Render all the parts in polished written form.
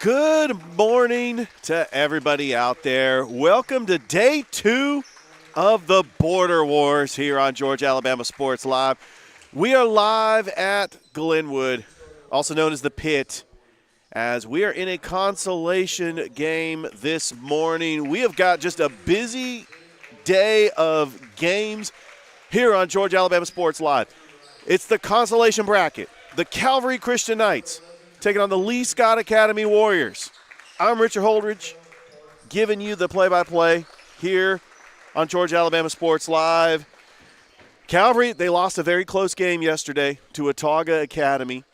Good morning to everybody out there. Welcome to day 2 of the Border Wars here on Georgia Alabama Sports Live. We are live at Glenwood, also known as the Pit, as we are in a consolation game this morning. We have got just a busy day of games here on Georgia Alabama Sports Live. It's the consolation bracket. The Calvary Christian Knights taking on the Lee Scott Academy Warriors. I'm Richard Holdridge, giving you the play-by-play here on Georgia Alabama Sports Live. Calvary, they lost a very close game yesterday to Autauga Academy,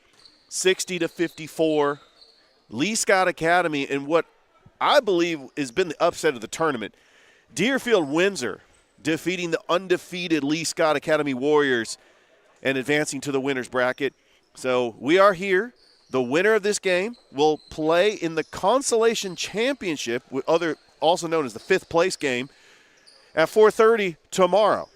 60-54. Lee Scott Academy, in what I believe has been the upset of the tournament, Deerfield Windsor defeating the undefeated Lee Scott Academy Warriors and advancing to the winner's bracket. So we are here. The winner of this game will play in the Consolation Championship, also known as the 5th place game, at 4:30 tomorrow.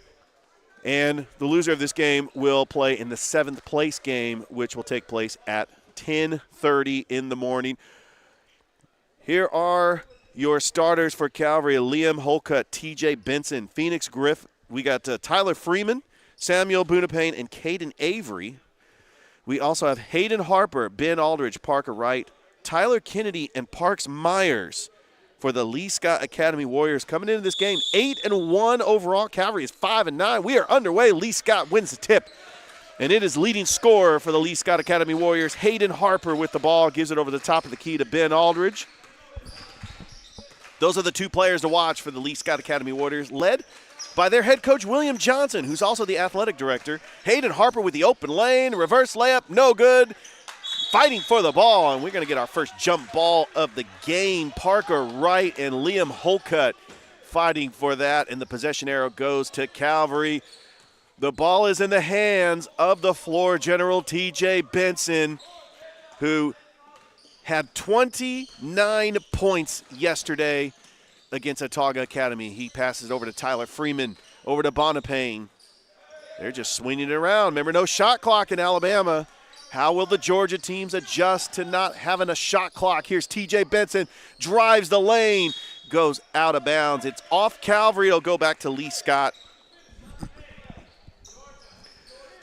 And the loser of this game will play in the 7th place game, which will take place at 10:30 in the morning. Here are your starters for Calvary: Liam Holcutt, TJ Benson, Phoenix Griff. We got Tyler Freeman, Samuel Bunapane, and Caden Avery. We also have Hayden Harper, Ben Aldridge, Parker Wright, Tyler Kennedy, and Parks Myers for the Lee Scott Academy Warriors. Coming into this game, 8-1 overall. Calvary is 5-9. We are underway. Lee Scott wins the tip, and it is leading scorer for the Lee Scott Academy Warriors. Hayden Harper with the ball, gives it over the top of the key to Ben Aldridge. Those are the two players to watch for the Lee Scott Academy Warriors, led by their head coach, William Johnson, who's also the athletic director. Hayden Harper with the open lane, reverse layup, no good. Fighting for the ball, and we're going to get our first jump ball of the game. Parker Wright and Liam Holcutt fighting for that, and the possession arrow goes to Calvary. The ball is in the hands of the floor general, TJ Benson, who had 29 points yesterday against Autauga Academy. He passes over to Tyler Freeman, over to Bonapane. They're just swinging it around. Remember, no shot clock in Alabama. How will the Georgia teams adjust to not having a shot clock? Here's TJ Benson, drives the lane, goes out of bounds. It's off Calvary. It'll go back to Lee Scott.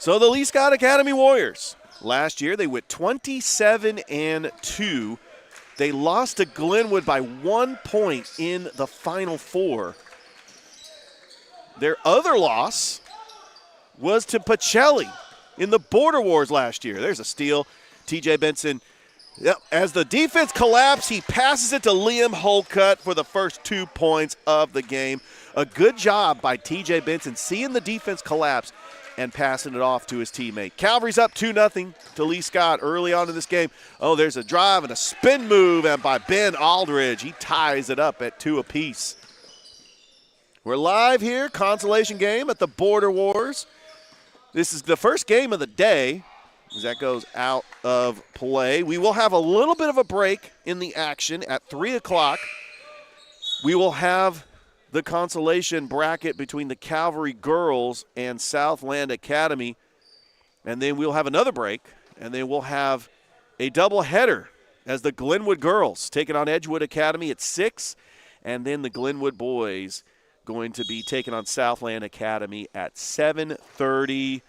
So the Lee Scott Academy Warriors, last year they went 27-2. They lost to Glenwood by 1 point in the Final Four. Their other loss was to Pacelli in the Border Wars last year. There's a steal. TJ Benson, as the defense collapsed, he passes it to Liam Holcutt for the first 2 points of the game. A good job by TJ Benson seeing the defense collapse and passing it off to his teammate. Calvary's up 2-0 to Lee Scott early on in this game. Oh, there's a drive and a spin move and by Ben Aldridge. He ties it up at 2 apiece. We're live here, consolation game at the Border Wars. This is the first game of the day as that goes out of play. We will have a little bit of a break in the action at 3 o'clock. We will have the consolation bracket between the Calvary girls and Southland Academy. And then we'll have another break, and then we'll have a doubleheader as the Glenwood girls taking on Edgewood Academy at 6, and then the Glenwood boys going to be taking on Southland Academy at 7:30.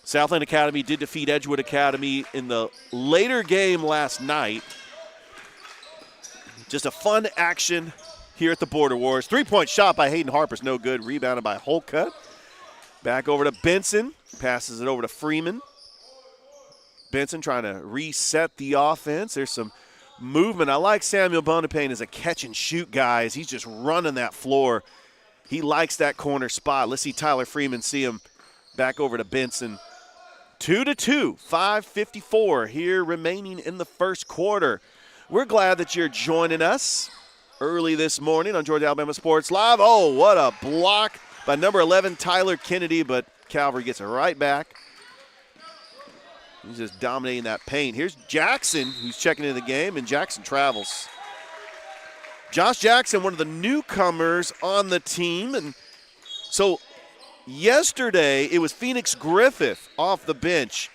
Southland Academy did defeat Edgewood Academy in the later game last night. Just a fun action here at the Border Wars. 3-point shot by Hayden Harper's no good. Rebounded by Holcutt. Back over to Benson. Passes it over to Freeman. Benson trying to reset the offense. There's some movement. I like Samuel Bonapane as a catch-and-shoot guy as he's just running that floor. He likes that corner spot. Let's see Tyler Freeman see him back over to Benson. 2-2, 5:54 here remaining in the first quarter. We're glad that you're joining us early this morning on Georgia Alabama Sports Live. Oh, what a block by number 11, Tyler Kennedy, but Calvary gets it right back. He's just dominating that paint. Here's Jackson, who's checking into the game, and Jackson travels. Josh Jackson, one of the newcomers on the team. And so yesterday it was Phoenix Griffith off the bench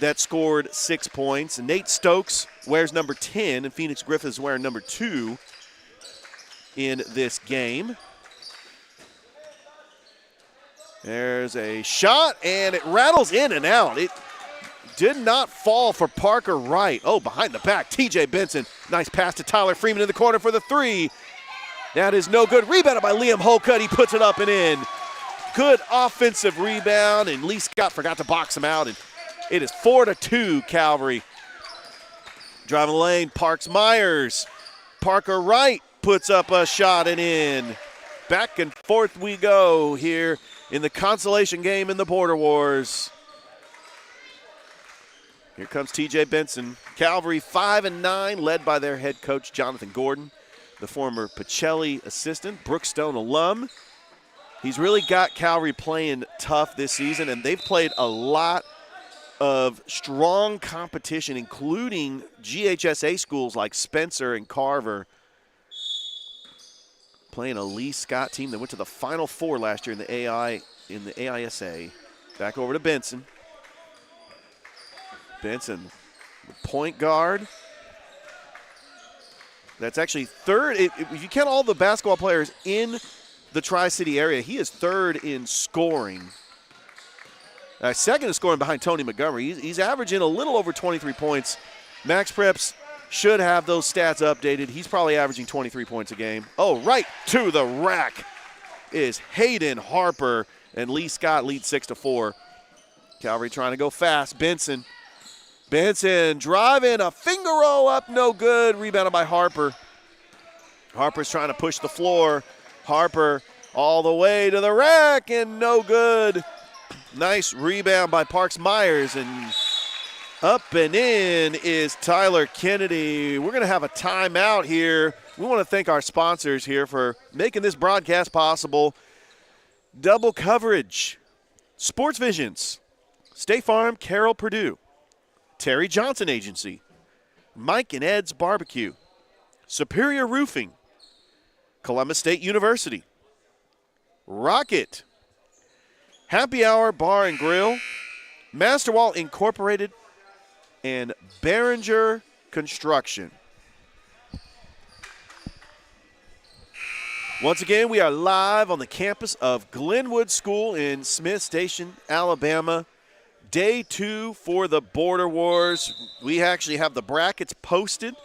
that scored 6 points. And Nate Stokes wears number 10, and Phoenix Griffiths wearing number 2 in this game. There's a shot, and it rattles in and out. It did not fall for Parker Wright. Oh, behind the back, TJ Benson. Nice pass to Tyler Freeman in the corner for the 3. That is no good. Rebounded by Liam Holcutt. He puts it up and in. Good offensive rebound, and Lee Scott forgot to box him out, and it is 4-2 Calvary. Driving the lane, Parks Myers. Parker Wright puts up a shot and in. Back and forth we go here in the consolation game in the Border Wars. Here comes TJ Benson. Calvary 5-9, led by their head coach Jonathan Gordon, the former Pacelli assistant, Brookstone alum. He's really got Calvary playing tough this season, and they've played a lot of strong competition, including GHSA schools like Spencer and Carver, playing a Lee Scott team that went to the Final Four last year in the AISA. Back over to Benson. Benson, the point guard. That's actually third. If you count all the basketball players in the Tri-City area, he is third in scoring. Second in scoring behind Tony Montgomery. He's averaging a little over 23 points. Max Preps should have those stats updated. He's probably averaging 23 points a game. Oh, right to the rack is Hayden Harper, and Lee Scott leads 6-4. Calvary trying to go fast. Benson driving a finger roll up, no good. Rebounded by Harper. Harper's trying to push the floor. Harper all the way to the rack and no good. Nice rebound by Parks Myers, and up and in is Tyler Kennedy. We're going to have a timeout here. We want to thank our sponsors here for making this broadcast possible. Double Coverage, Sports Visions, State Farm, Carroll, Purdue, Terry Johnson Agency, Mike and Ed's Barbecue, Superior Roofing, Columbus State University, Rocket, Happy Hour Bar and Grill, Masterwall Incorporated, and Behringer Construction. Once again, we are live on the campus of Glenwood School in Smith Station, Alabama. Day 2 for the Border Wars. We actually have the brackets posted.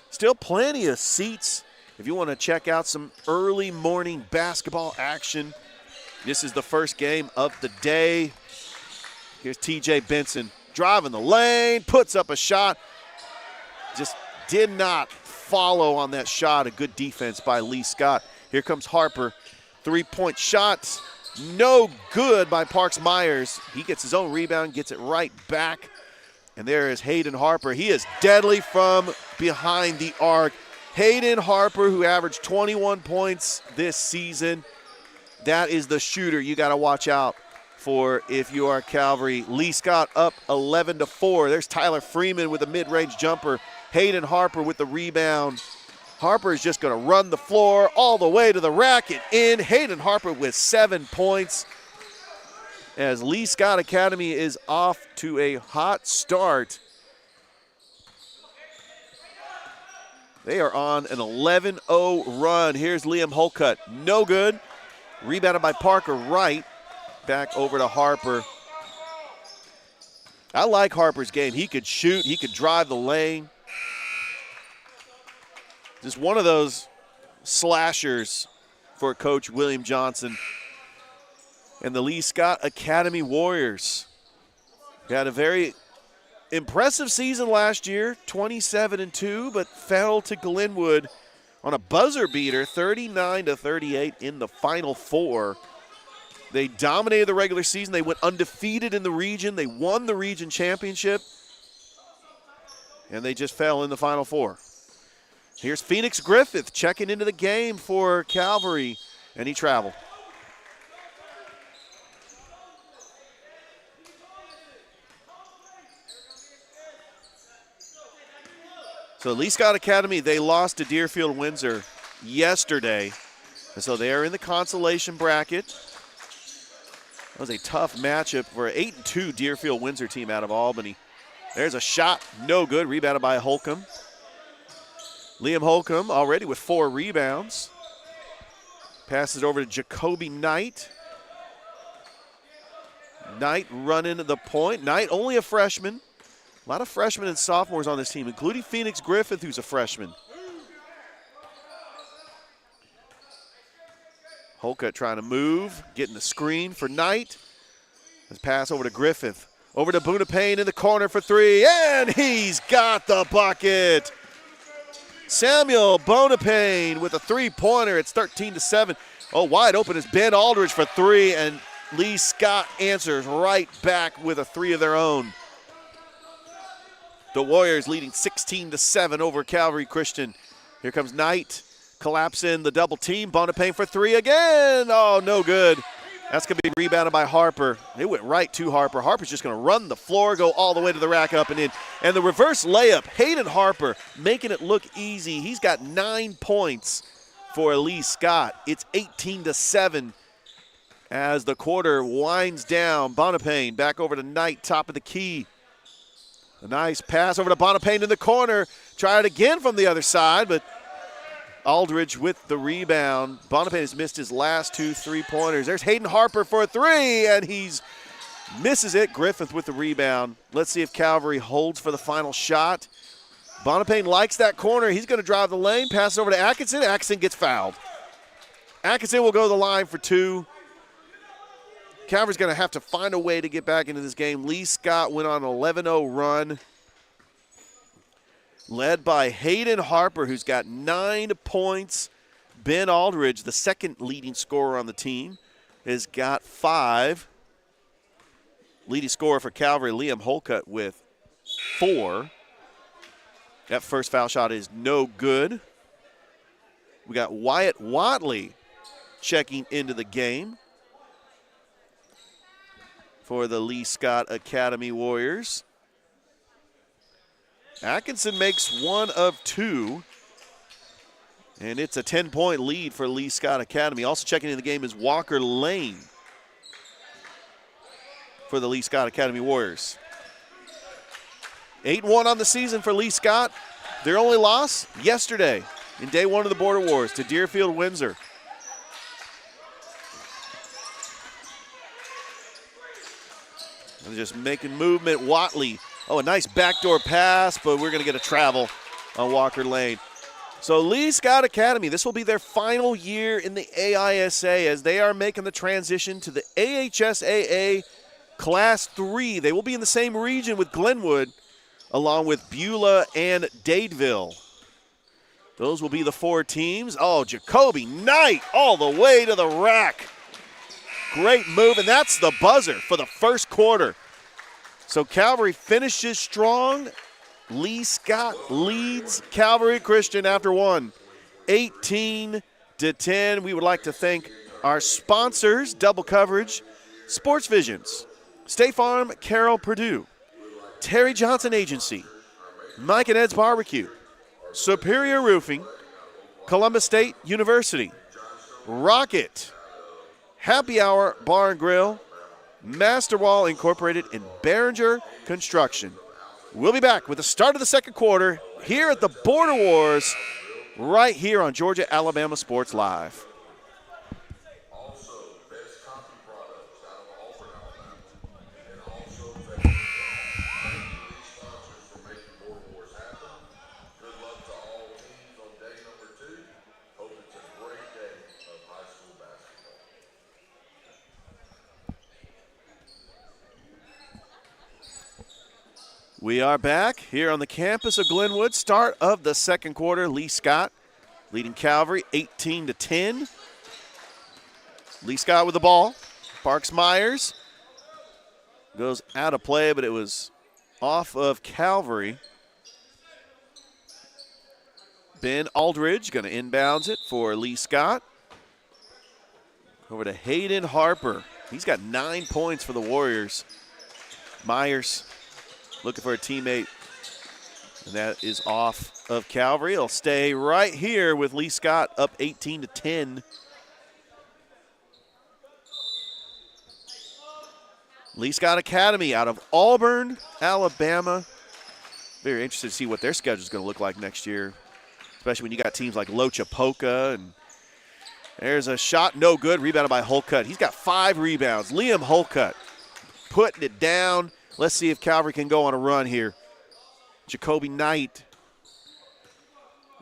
Still plenty of seats if you want to check out some early morning basketball action. This is the first game of the day. Here's TJ Benson driving the lane, puts up a shot. Just did not follow on that shot. A good defense by Lee Scott. Here comes Harper. 3-point shots. No good by Parks Myers. He gets his own rebound, gets it right back. And there is Hayden Harper. He is deadly from behind the arc. Hayden Harper, who averaged 21 points this season. That is the shooter you got to watch out for if you are Calvary. Lee Scott up 11-4. There's Tyler Freeman with a mid-range jumper. Hayden Harper with the rebound. Harper is just going to run the floor all the way to the rack and in. Hayden Harper with 7 points as Lee Scott Academy is off to a hot start. They are on an 11-0 run. Here's Liam Holcutt. No good. Rebounded by Parker Wright. Back over to Harper. I like Harper's game. He could shoot. He could drive the lane. Just one of those slashers for Coach William Johnson. And the Lee Scott Academy Warriors had a very impressive season last year, 27-2, but fell to Glenwood on a buzzer beater, 39-38 in the Final Four. They dominated the regular season. They went undefeated in the region. They won the region championship. And they just fell in the Final Four. Here's Phoenix Griffith checking into the game for Calvary, and he traveled. So Lee Scott Academy, they lost to Deerfield Windsor yesterday. And so they are in the consolation bracket. That was a tough matchup for an 8-2 Deerfield Windsor team out of Albany. There's a shot, no good. Rebounded by Holcomb. Liam Holcomb already with 4 rebounds. Passes over to Jacoby Knight. Knight running the point. Knight only a freshman. A lot of freshmen and sophomores on this team, including Phoenix Griffith, who's a freshman. Holcomb trying to move, getting the screen for Knight. His pass over to Griffith. Over to Bunapane in the corner for 3, and he's got the bucket. Samuel Bonapane with a 3-pointer. It's 13-7. Oh, wide open is Ben Aldridge for 3, and Lee Scott answers right back with a 3 of their own. The Warriors leading 16-7 over Calvary Christian. Here comes Knight, collapsing the double team. Bonapane for 3 again. Oh, no good. That's going to be rebounded by Harper. It went right to Harper. Harper's just going to run the floor, go all the way to the rack, up and in. And the reverse layup, Hayden Harper making it look easy. He's got 9 points for Lee Scott. It's 18-7 as the quarter winds down. Bonapane back over to Knight, top of the key. A nice pass over to Bonapane in the corner. Try it again from the other side, but Aldridge with the rebound. Bonapane has missed his last 2 3-pointers. There's Hayden Harper for a 3, and he's misses it. Griffith with the rebound. Let's see if Calvary holds for the final shot. Bonapane likes that corner. He's going to drive the lane, pass it over to Atkinson. Atkinson gets fouled. Atkinson will go to the line for 2. Calvary's going to have to find a way to get back into this game. Lee Scott went on an 11-0 run, led by Hayden Harper, who's got 9 points. Ben Aldridge, the second leading scorer on the team, has got 5. Leading scorer for Calvary, Liam Holcomb, with 4. That first foul shot is no good. We got Wyatt Watley checking into the game for the Lee Scott Academy Warriors. Atkinson makes 1 of 2, and it's a 10-point lead for Lee Scott Academy. Also checking in the game is Walker Lane for the Lee Scott Academy Warriors. 8-1 on the season for Lee Scott. Their only loss yesterday in day 1 of the Border Wars to Deerfield Windsor. They're just making movement. Watley. Oh, a nice backdoor pass, but we're going to get a travel on Walker Lane. So Lee Scott Academy, this will be their final year in the AISA as they are making the transition to the AHSAA Class 3. They will be in the same region with Glenwood, along with Beulah and Dadeville. Those will be the 4 teams. Oh, Jacoby Knight all the way to the rack. Great move, and that's the buzzer for the first quarter. So Calvary finishes strong. Lee Scott leads Calvary Christian after 1, 18-10. We would like to thank our sponsors, Double Coverage, Sports Visions, State Farm, Carroll Purdue, Terry Johnson Agency, Mike and Ed's Barbecue, Superior Roofing, Columbus State University, Rocket, Happy Hour Bar and Grill, Master Wall Incorporated, and Behringer Construction. We'll be back with the start of the second quarter here at the Border Wars, right here on Georgia-Alabama Sports Live. We are back here on the campus of Glenwood. Start of the second quarter. Lee Scott leading Calvary 18-10. Lee Scott with the ball. Parks Myers goes out of play, but it was off of Calvary. Ben Aldridge going to inbounds it for Lee Scott. Over to Hayden Harper. He's got 9 points for the Warriors. Myers looking for a teammate, and that is off of Calvary. He'll stay right here with Lee Scott up 18-10. Lee Scott Academy out of Auburn, Alabama. Very interested to see what their schedule is going to look like next year, especially when you got teams like Lochapoka. And there's a shot, no good, rebounded by Holcutt. He's got 5 rebounds. Liam Holcutt putting it down. Let's see if Calvary can go on a run here. Jacoby Knight.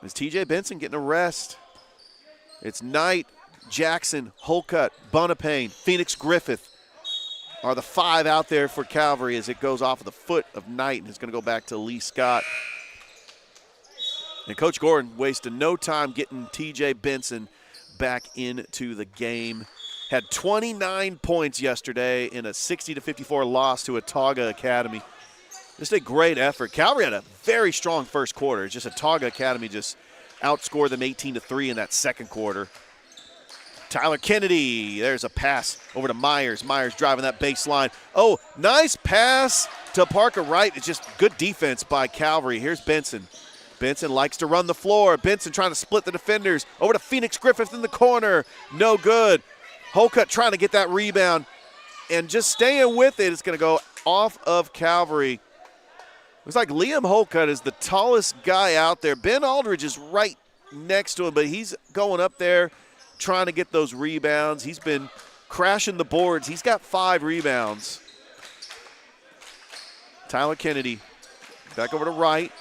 Is TJ Benson getting a rest? It's Knight, Jackson, Holcutt, Bonapane, Phoenix Griffith are the 5 out there for Calvary as it goes off of the foot of Knight, and it's going to go back to Lee Scott. And Coach Gordon wasted no time getting TJ Benson back into the game. Had 29 points yesterday in a 60-54 loss to Autauga Academy. Just a great effort. Calvary had a very strong first quarter. It's just Autauga Academy just outscored them 18-3 in that second quarter. Tyler Kennedy, there's a pass over to Myers. Myers driving that baseline. Oh, nice pass to Parker Wright. It's just good defense by Calvary. Here's Benson. Benson likes to run the floor. Benson trying to split the defenders. Over to Phoenix Griffith in the corner. No good. Holcutt trying to get that rebound. And just staying with it, it's going to go off of Calvary. Looks like Liam Holcutt is the tallest guy out there. Ben Aldridge is right next to him, but he's going up there trying to get those rebounds. He's been crashing the boards. He's got 5 rebounds. Tyler Kennedy back over to Wright.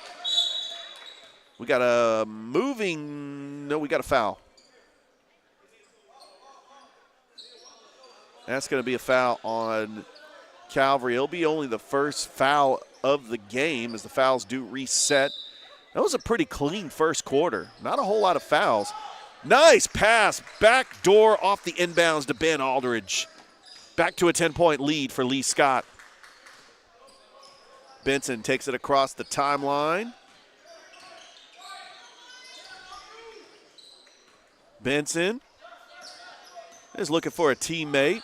We got a we got a foul. That's going to be a foul on Calvary. It'll be only the first foul of the game as the fouls do reset. That was a pretty clean first quarter. Not a whole lot of fouls. Nice pass, back door off the inbounds to Ben Aldridge. Back to a 10-point lead for Lee Scott. Benson takes it across the timeline. Benson is looking for a teammate.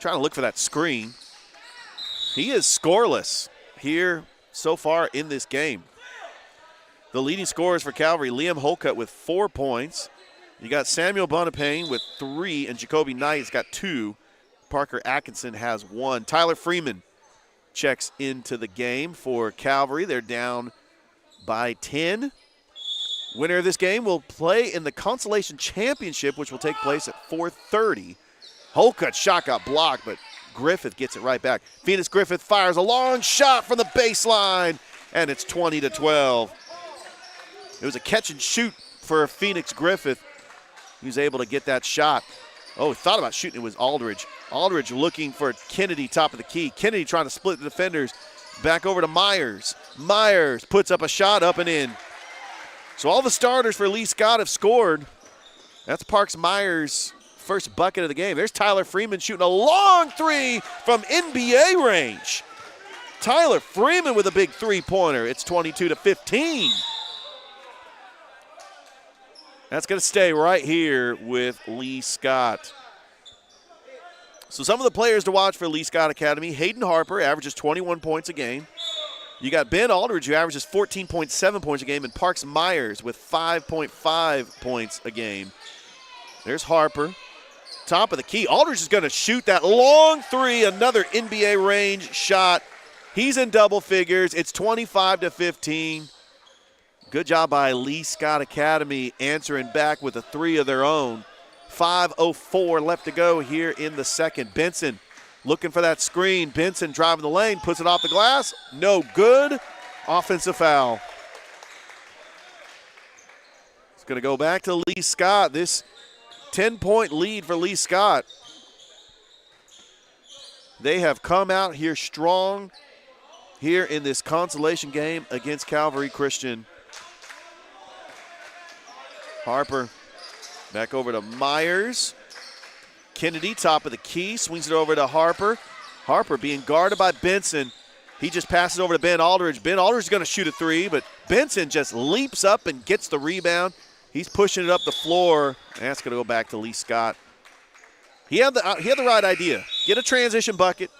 Trying to look for that screen. He is scoreless here so far in this game. The leading scorers for Calvary, Liam Holcutt with 4 points. You got Samuel Bonapane with 3, and Jacoby Knight's got 2. Parker Atkinson has 1. Tyler Freeman checks into the game for Calvary. They're down by 10. Winner of this game will play in the Consolation Championship, which will take place at 4:30. Holcutt's shot got blocked, but Griffith gets it right back. Phoenix Griffith fires a long shot from the baseline, and it's 20-12. It was a catch and shoot for Phoenix Griffith. He was able to get that shot. Oh, he thought about shooting. It was Aldridge. Aldridge looking for Kennedy, top of the key. Kennedy trying to split the defenders. Back over to Myers. Myers puts up a shot, up and in. So all the starters for Lee Scott have scored. That's Parks Myers' first bucket of the game. There's Tyler Freeman shooting a long 3 from NBA range. Tyler Freeman with a big 3-pointer. It's 22-15. That's going to stay right here with Lee Scott. So some of the players to watch for Lee Scott Academy. Hayden Harper averages 21 points a game. You got Ben Aldridge, who averages 14.7 points a game, and Parks Myers with 5.5 points a game. There's Harper. Top of the key. Aldridge is going to shoot that long 3, another NBA range shot. He's in double figures. It's 25-15. Good job by Lee Scott Academy answering back with a 3 of their own. 5:04 left to go here in the second. Benson looking for that screen. Benson driving the lane, puts it off the glass. No good. Offensive foul. It's going to go back to Lee Scott. This 10-point lead for Lee Scott. They have come out here strong here in this consolation game against Calvary Christian. Harper back over to Myers. Kennedy, top of the key, swings it over to Harper. Harper being guarded by Benson. He just passes over to Ben Aldridge. Ben Aldridge is going to shoot a 3, but Benson just leaps up and gets the rebound. He's pushing it up the floor, and that's going to go back to Lee Scott. He had the right idea. Get a transition bucket.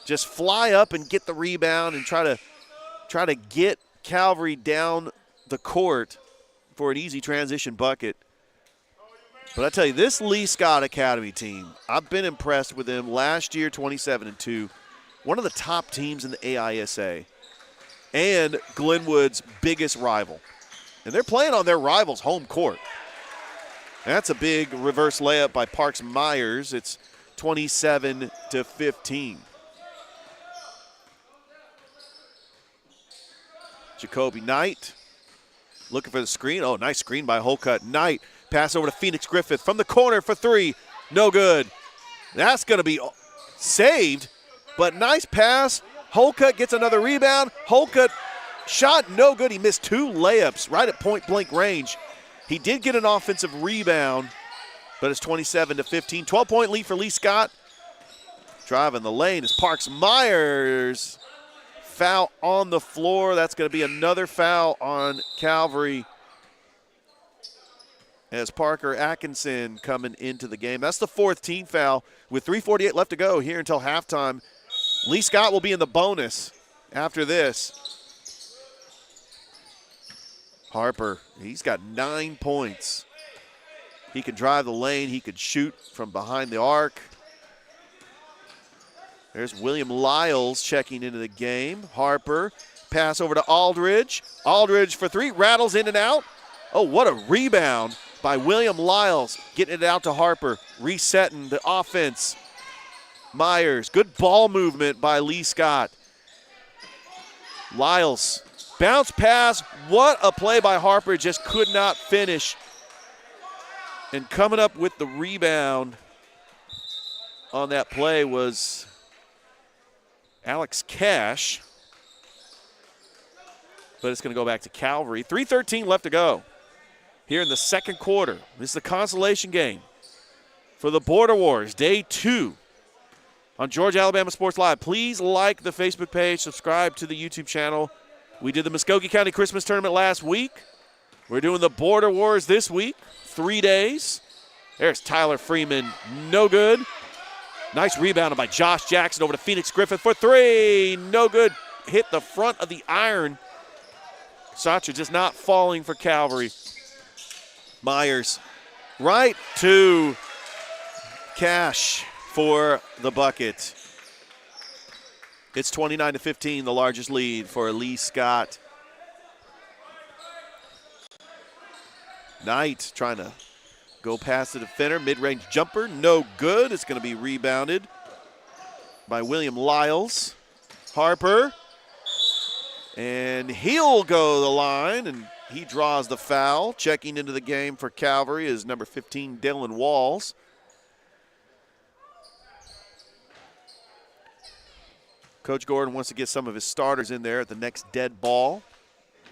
Just fly up and get the rebound and try to get Calvary down the court for an easy transition bucket. But I tell you, this Lee Scott Academy team, I've been impressed with them. Last year, 27-2, one of the top teams in the AISA. and Glenwood's biggest rival. And they're playing on their rival's home court. That's a big reverse layup by Parks Myers. It's 27-15. Jacoby Knight looking for the screen. Oh, nice screen by Holcutt. Knight, pass over to Phoenix Griffith from the corner for three. No good. That's going to be saved, but nice pass. Holcutt gets another rebound. Holcutt shot no good. He missed two layups right at point-blank range. He did get an offensive rebound, but it's 27-15. 12-point lead for Lee Scott. Driving the lane is Parks Myers. Foul on the floor. That's going to be another foul on Calvary as Parker Atkinson coming into the game. That's the fourth team foul with 3:48 left to go here until halftime. Lee Scott will be in the bonus after this. Harper, he's got 9 points. He can drive the lane. He could shoot from behind the arc. There's William Lyles checking into the game. Harper, pass over to Aldridge. Aldridge for three, rattles in and out. Oh, what a rebound by William Lyles, getting it out to Harper, resetting the offense. Myers, good ball movement by Lee Scott. Lyles, bounce pass. What a play by Harper, just could not finish. And coming up with the rebound on that play was Alex Cash. But it's going to go back to Calvary. 3:13 left to go here in the second quarter. This is the consolation game for the Border Wars, day 2 on Georgia Alabama Sports Live. Please like the Facebook page, subscribe to the YouTube channel. We did the Muskogee County Christmas Tournament last week. We're doing the Border Wars this week, 3 days. There's Tyler Freeman, no good. Nice rebound by Josh Jackson over to Phoenix Griffith for three, no good. Hit the front of the iron. Sacha just not falling for Calvary. Myers right to Cash for the bucket. It's 29-15, the largest lead for Lee Scott. Knight trying to go past the defender. Mid-range jumper, no good. It's going to be rebounded by William Lyles. Harper. And he'll go to the line, and he draws the foul. Checking into the game for Calvary is number 15, Dylan Walls. Coach Gordon wants to get some of his starters in there at the next dead ball.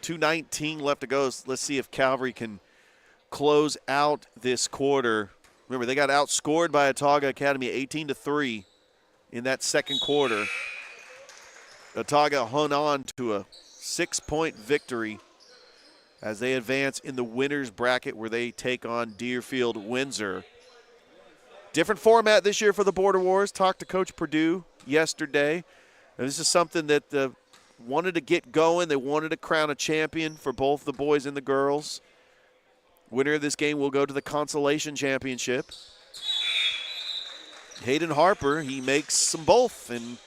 2:19 left to go. Let's see if Calvary can close out this quarter. Remember, they got outscored by Autauga Academy 18-3 in that second quarter. Autauga hung on to a 6-point victory as they advance in the winners bracket where they take on Deerfield Windsor. Different format this year for the Border Wars. Talked to Coach Purdue yesterday. And this is something that wanted to get going. They wanted to crown a champion for both the boys and the girls. Winner of this game will go to the consolation championship. Hayden Harper, he makes them both, and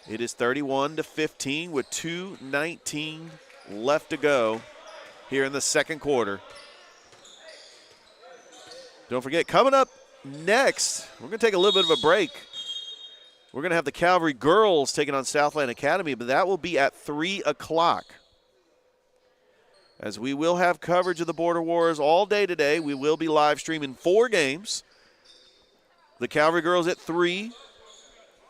it is 31-15 with 2:19 left to go here in the second quarter. Don't forget, coming up next, we're going to take a little bit of a break. We're going to have the Calvary girls taking on Southland Academy, but that will be at 3 o'clock. As we will have coverage of the Border Wars all day today. We will be live streaming 4 games. The Calvary girls at 3.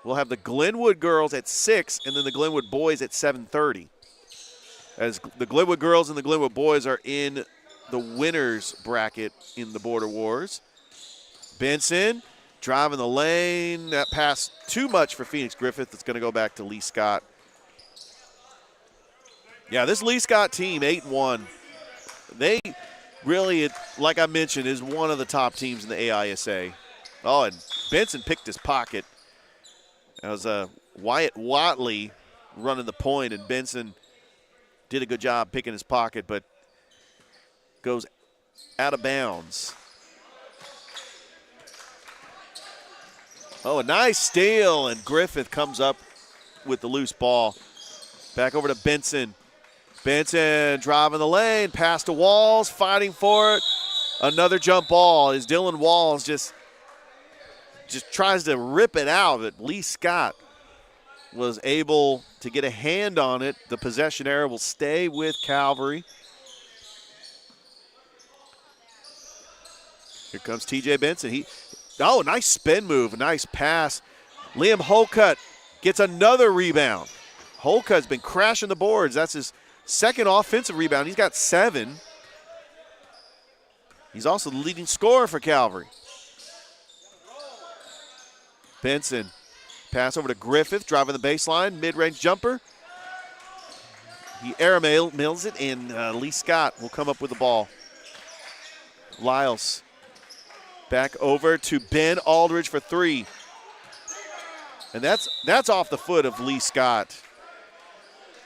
We'll have the Glenwood girls at 6, and then the Glenwood boys at 7:30. As the Glenwood girls and the Glenwood boys are in the winners bracket in the Border Wars. Benson driving the lane. That pass too much for Phoenix Griffith. It's going to go back to Lee Scott. Yeah, this Lee Scott team, 8-1. They really, like I mentioned, is one of the top teams in the AISA. Oh, and Benson picked his pocket. That was Wyatt Watley running the point, and Benson did a good job picking his pocket, but goes out of bounds. Oh, a nice steal, and Griffith comes up with the loose ball. Back over to Benson. Benson driving the lane, pass to Walls, fighting for it. Another jump ball as Dylan Walls just tries to rip it out, but Lee Scott was able to get a hand on it. The possession error will stay with Calvary. Here comes TJ Benson. Nice spin move, nice pass. Liam Holcutt gets another rebound. Holcutt's been crashing the boards. That's his second offensive rebound. He's got 7. He's also the leading scorer for Calvary. Benson, pass over to Griffith, driving the baseline, mid-range jumper. He air mills it, and Lee Scott will come up with the ball. Lyles, back over to Ben Aldridge for 3. And that's off the foot of Lee Scott.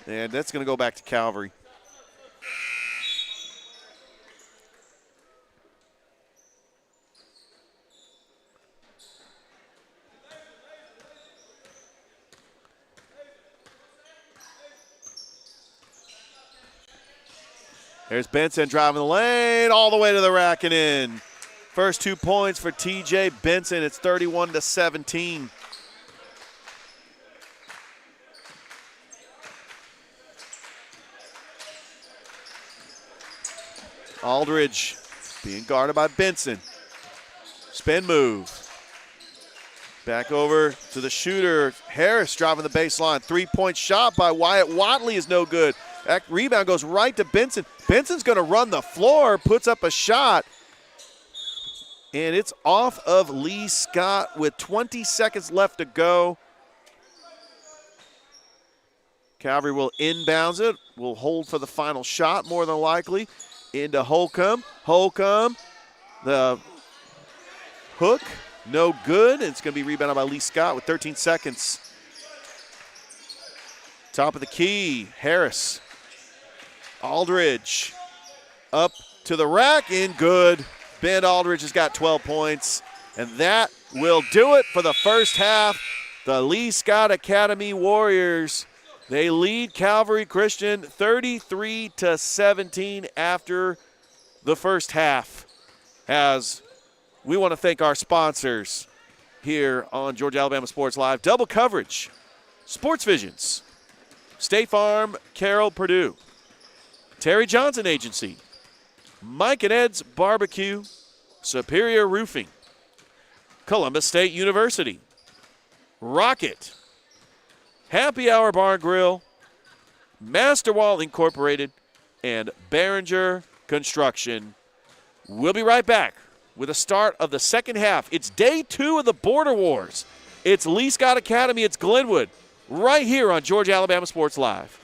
And that's going to go back to Calvary. There's Benson driving the lane all the way to the rack and in. First 2 points for TJ Benson. It's 31-17. Aldridge being guarded by Benson. Spin move. Back over to the shooter. Harris driving the baseline. 3-point shot by Wyatt Watley is no good. That rebound goes right to Benson. Benson's going to run the floor, puts up a shot. And it's off of Lee Scott with 20 seconds left to go. Calvary will inbounds it. Will hold for the final shot more than likely. Into Holcomb. Holcomb, the hook, no good. It's going to be rebounded by Lee Scott with 13 seconds. Top of the key, Harris. Aldridge up to the rack and good. Ben Aldridge has got 12 points, and that will do it for the first half. The Lee Scott Academy Warriors, they lead Calvary Christian 33-17 after the first half. As we want to thank our sponsors here on Georgia Alabama Sports Live. Double coverage, Sports Visions, State Farm, Carroll, Purdue, Terry Johnson Agency, Mike and Ed's Barbecue, Superior Roofing, Columbus State University, Rocket, Happy Hour Bar and Grill, Master Wall Incorporated, and Behringer Construction. We'll be right back with the start of the second half. It's day 2 of the Border Wars. It's Lee Scott Academy, it's Glenwood, right here on Georgia Alabama Sports Live.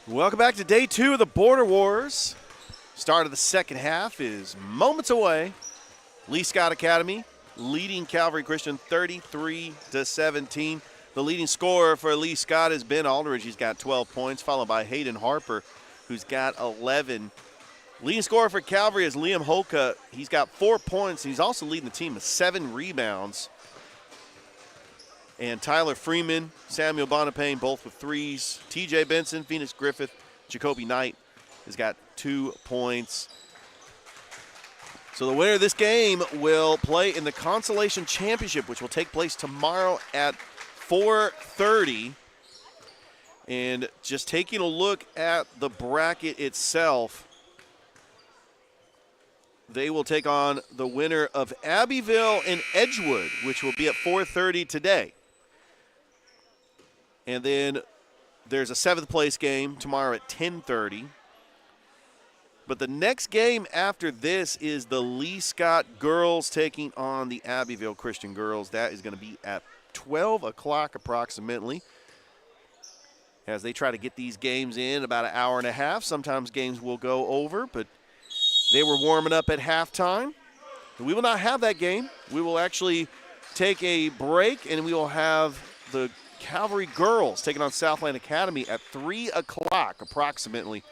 Welcome back to day 2 of the Border Wars. Start of the second half is moments away. Lee Scott Academy leading Calvary Christian 33-17. The leading scorer for Lee Scott has been Aldridge. He's got 12 points, followed by Hayden Harper, who's got 11. Leading scorer for Calvary is Liam Holka. He's got 4 points. He's also leading the team with 7 rebounds. And Tyler Freeman, Samuel Bonapane, both with 3s. TJ Benson, Phoenix Griffith, Jacoby Knight has got 2 points. So the winner of this game will play in the Consolation Championship, which will take place tomorrow at 4:30. And just taking a look at the bracket itself, they will take on the winner of Abbeville and Edgewood, which will be at 4:30 today. And then there's a 7th place game tomorrow at 10:30. But the next game after this is the Lee Scott girls taking on the Abbeville Christian girls. That is going to be at 12 o'clock approximately, as they try to get these games in about an hour and a half. Sometimes games will go over, but they were warming up at halftime. We will not have that game. We will actually take a break, and we will have the Calvary girls taking on Southland Academy at 3 o'clock approximately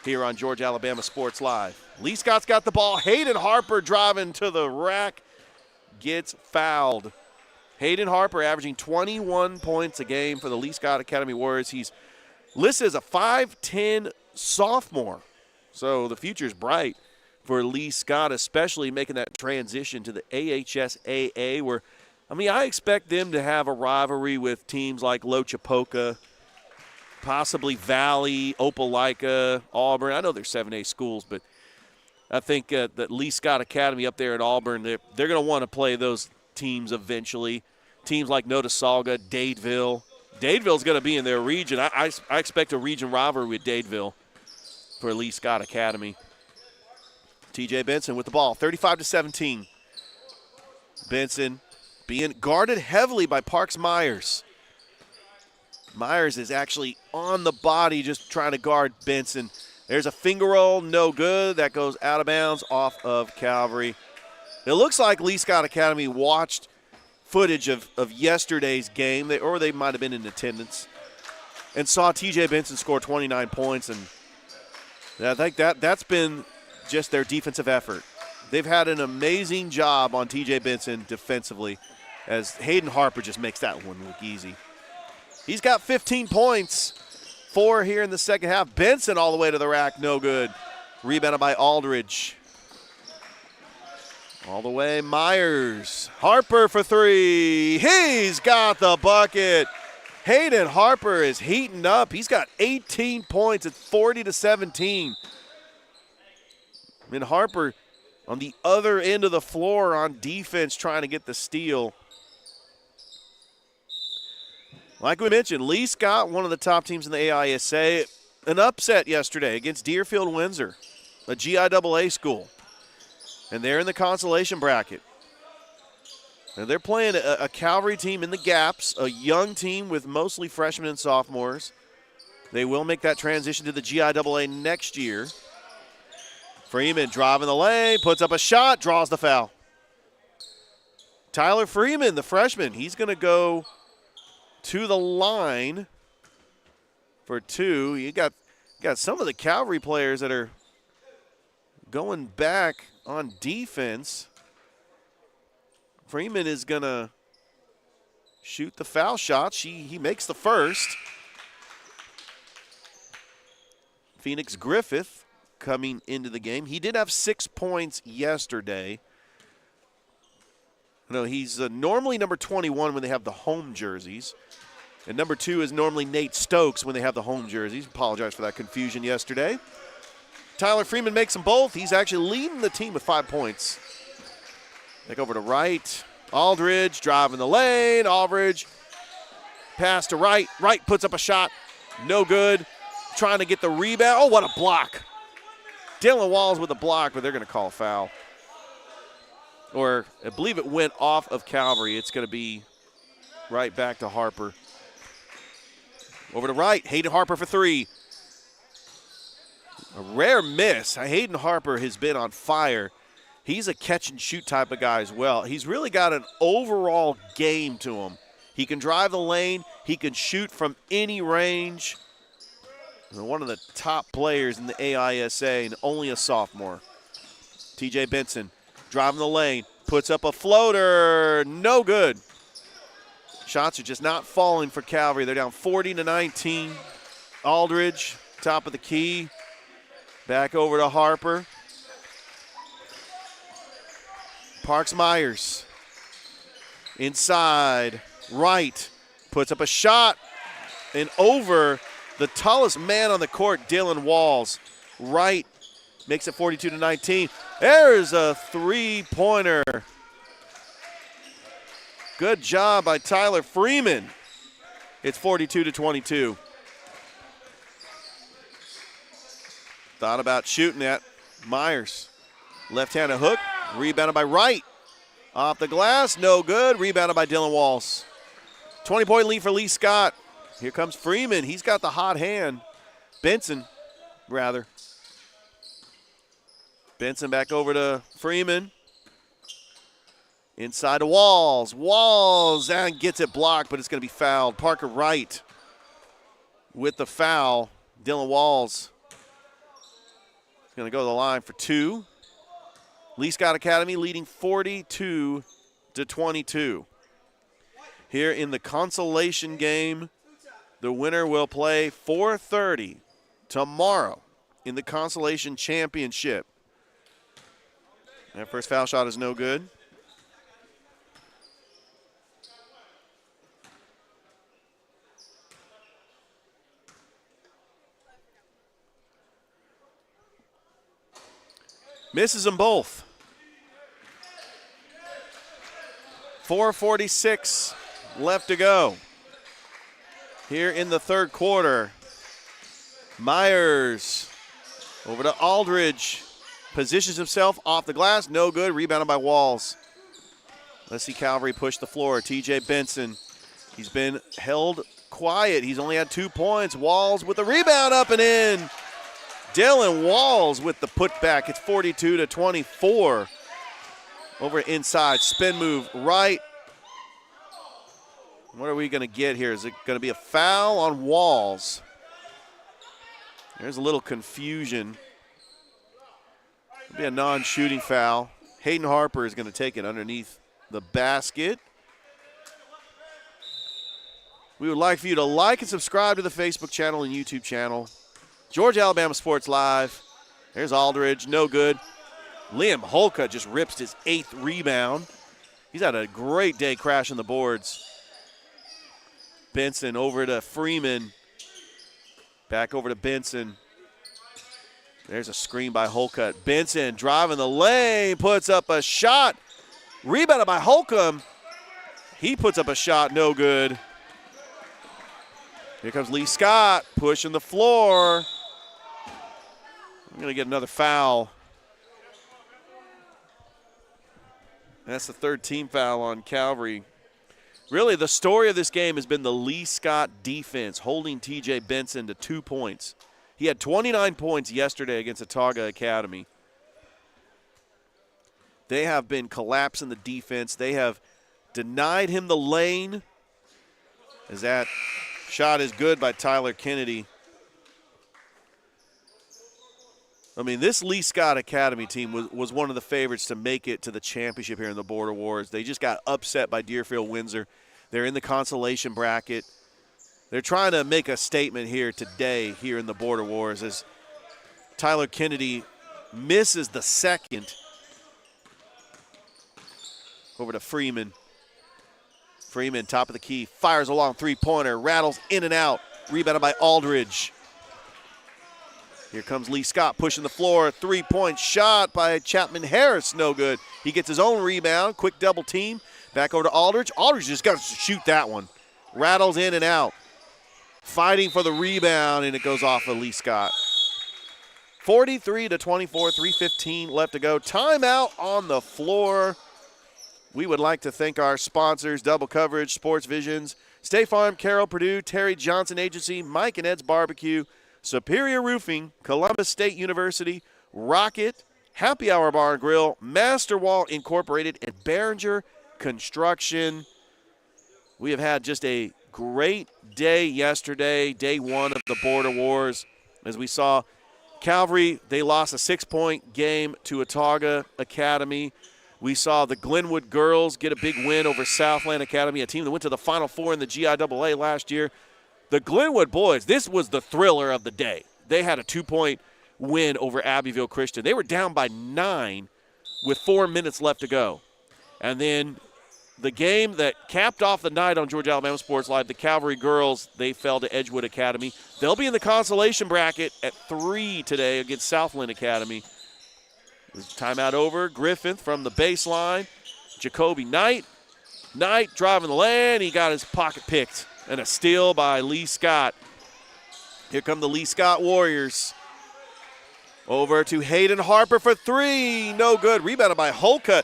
here on Georgia Alabama Sports Live. Lee Scott's got the ball. Hayden Harper driving to the rack, gets fouled. Hayden Harper averaging 21 points a game for the Lee Scott Academy Warriors. He's listed as a 5'10 sophomore, so the future's bright for Lee Scott, especially making that transition to the AHSAA, where I expect them to have a rivalry with teams like Lochapoka, possibly Valley, Opelika, Auburn. I know they're 7A schools, but I think that Lee Scott Academy up there at Auburn, they're going to want to play those teams eventually. Teams like Notasulga, Dadeville. Dadeville's going to be in their region. I expect a region rivalry with Dadeville for Lee Scott Academy. TJ Benson with the ball, 35-17. Benson being guarded heavily by Parks Myers. Myers is actually on the body just trying to guard Benson. There's a finger roll, no good. That goes out of bounds off of Calvary. It looks like Lee Scott Academy watched footage of yesterday's game, or they might have been in attendance, and saw TJ Benson score 29 points. And I think that's been just their defensive effort. They've had an amazing job on TJ Benson defensively, as Hayden Harper just makes that one look easy. He's got 15 points, 4 here in the second half. Benson all the way to the rack, no good. Rebounded by Aldridge. All the way, Myers. Harper for 3. He's got the bucket. Hayden Harper is heating up. He's got 18 points at 40-17. And Harper on the other end of the floor on defense trying to get the steal. Like we mentioned, Lee Scott, one of the top teams in the AISA, an upset yesterday against Deerfield Windsor, a GIAA school. And they're in the consolation bracket. And they're playing a Calvary team in the gaps, a young team with mostly freshmen and sophomores. They will make that transition to the GIAA next year. Freeman driving the lane, puts up a shot, draws the foul. Tyler Freeman, the freshman, he's going to go to the line for 2. You got some of the Calvary players that are going back on defense. Freeman is going to shoot the foul shot. He makes the first. Phoenix Griffith coming into the game. He did have 6 points yesterday. No, he's normally number 21 when they have the home jerseys. And number 2 is normally Nate Stokes when they have the home jerseys. Apologize for that confusion yesterday. Tyler Freeman makes them both. He's actually leading the team with 5 points. Back over to Wright. Aldridge driving the lane. Aldridge pass to Wright. Wright puts up a shot. No good. Trying to get the rebound. Oh, what a block. Dylan Walls with a block, but they're going to call a foul. Or I believe it went off of Calvary. It's going to be right back to Harper. Over to Wright. Hayden Harper for 3. A rare miss. Hayden Harper has been on fire. He's a catch-and-shoot type of guy as well. He's really got an overall game to him. He can drive the lane. He can shoot from any range. And one of the top players in the AISA, and only a sophomore. TJ Benson driving the lane, puts up a floater. No good. Shots are just not falling for Calvary. They're down 40-19. Aldridge, top of the key. Back over to Harper. Parks Myers. Inside. Wright puts up a shot and over the tallest man on the court, Dylan Walls. Wright makes it 42-19. There's a three-pointer. Good job by Tyler Freeman. It's 42-22. Thought about shooting that. Myers. Left-handed hook. Rebounded by Wright. Off the glass. No good. Rebounded by Dylan Walls. 20-point lead for Lee Scott. Here comes Freeman. He's got the hot hand. Benson, rather. Benson back over to Freeman. Inside to Walls. Walls and gets it blocked, but it's going to be fouled. Parker Wright with the foul. Dylan Walls is going to go to the line for two. Lee Scott Academy leading 42-22. Here in the consolation game, the winner will play 4:30 tomorrow in the consolation championship. That first foul shot is no good. Misses them both. 4:46 left to go. Here in the third quarter. Myers over to Aldridge. Positions himself off the glass. No good. Rebounded by Walls. Let's see Calvary push the floor. TJ Benson. He's been held quiet. He's only had 2 points. Walls with the rebound up and in. Dylan Walls with the putback. It's 42-24. Over inside. Spin move right. What are we going to get here? Is it going to be a foul on Walls? There's a little confusion. It'll be a non-shooting foul. Hayden Harper is going to take it underneath the basket. We would like for you to like and subscribe to the Facebook channel and YouTube channel. Georgia Alabama Sports Live. There's Aldridge, no good. Liam Holka just rips his 8th rebound. He's had a great day crashing the boards. Benson over to Freeman. Back over to Benson. There's a screen by Holcott. Benson driving the lane, puts up a shot. Rebounded by Holcomb. He puts up a shot, no good. Here comes Lee Scott, pushing the floor. We're going to get another foul. That's the third team foul on Calvary. Really, the story of this game has been the Lee Scott defense, holding TJ Benson to 2 points. He had 29 points yesterday against Autauga Academy. They have been collapsing the defense. They have denied him the lane. As that shot is good by Tyler Kennedy. I mean, this Lee Scott Academy team was one of the favorites to make it to the championship here in the Border Wars. They just got upset by Deerfield Windsor. They're in the consolation bracket. They're trying to make a statement here today here in the Border Wars as Tyler Kennedy misses the second. Over to Freeman. Freeman, top of the key, fires a long three-pointer, rattles in and out, rebounded by Aldridge. Here comes Lee Scott pushing the floor. Three-point shot by Chapman Harris. No good. He gets his own rebound. Quick double team. Back over to Aldridge. Aldridge just got to shoot that one. Rattles in and out. Fighting for the rebound, and it goes off of Lee Scott. 43-24, 3:15 left to go. Timeout on the floor. We would like to thank our sponsors, Double Coverage, Sports Visions, State Farm, Carroll Purdue, Terry Johnson Agency, Mike and Ed's Barbecue, Superior Roofing, Columbus State University, Rocket, Happy Hour Bar and Grill, Master Wall Incorporated, and Behringer Construction. We have had just a great day yesterday, day one of the Border Wars, as we saw Calvary, they lost a 6-point game to Autauga Academy. We saw the Glenwood girls get a big win over Southland Academy, a team that went to the Final Four in the GIAA last year. The Glenwood boys, this was the thriller of the day. They had a 2-point win over Abbeville Christian. They were down by 9 with 4 minutes left to go. And then the game that capped off the night on Georgia Alabama Sports Live, the Calvary girls, they fell to Edgewood Academy. They'll be in the consolation bracket at 3 today against Southland Academy. Timeout over. Griffith from the baseline. Jacoby Knight. Knight driving the lane. He got his pocket picked. And a steal by Lee Scott. Here come the Lee Scott Warriors. Over to Hayden Harper for 3. No good. Rebounded by Holcutt.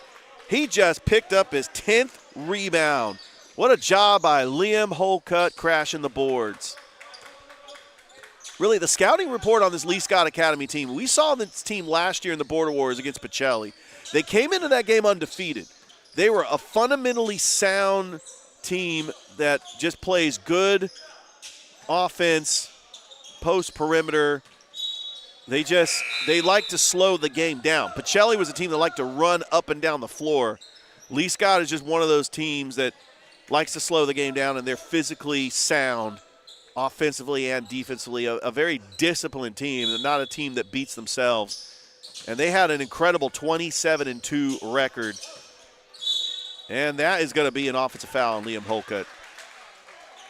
He just picked up his 10th rebound. What a job by Liam Holcutt crashing the boards. Really, the scouting report on this Lee Scott Academy team, we saw this team last year in the Border Wars against Pacelli. They came into that game undefeated. They were a fundamentally sound team that just plays good offense, post perimeter. They like to slow the game down. Pacelli was a team that liked to run up and down the floor. Lee Scott is just one of those teams that likes to slow the game down, and they're physically sound offensively and defensively. A very disciplined team, not a team that beats themselves. And they had an incredible 27-2 record. And that is going to be an offensive foul on Liam Holcutt.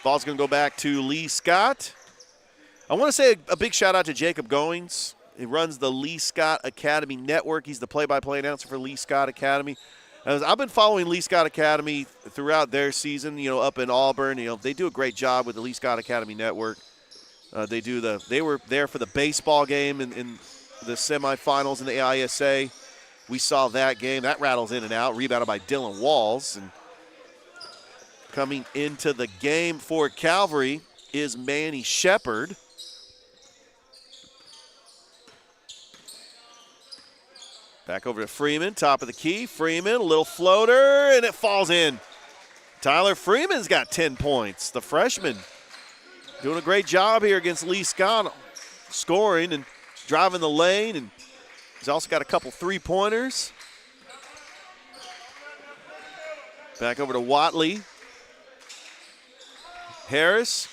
Ball's going to go back to Lee Scott. I want to say a big shout-out to Jacob Goings. He runs the Lee Scott Academy Network. He's the play-by-play announcer for Lee Scott Academy. I've been following Lee Scott Academy throughout their season, up in Auburn. They do a great job with the Lee Scott Academy Network. They were there for the baseball game in the semifinals in the AISA. We saw that game. That rattles in and out, rebounded by Dylan Walls. And coming into the game for Calvary is Manny Shepard. Back over to Freeman, top of the key. Freeman, a little floater, and it falls in. Tyler Freeman's got 10 points. The freshman doing a great job here against Lee Scott, scoring and driving the lane, and he's also got a couple three-pointers. Back over to Watley. Harris.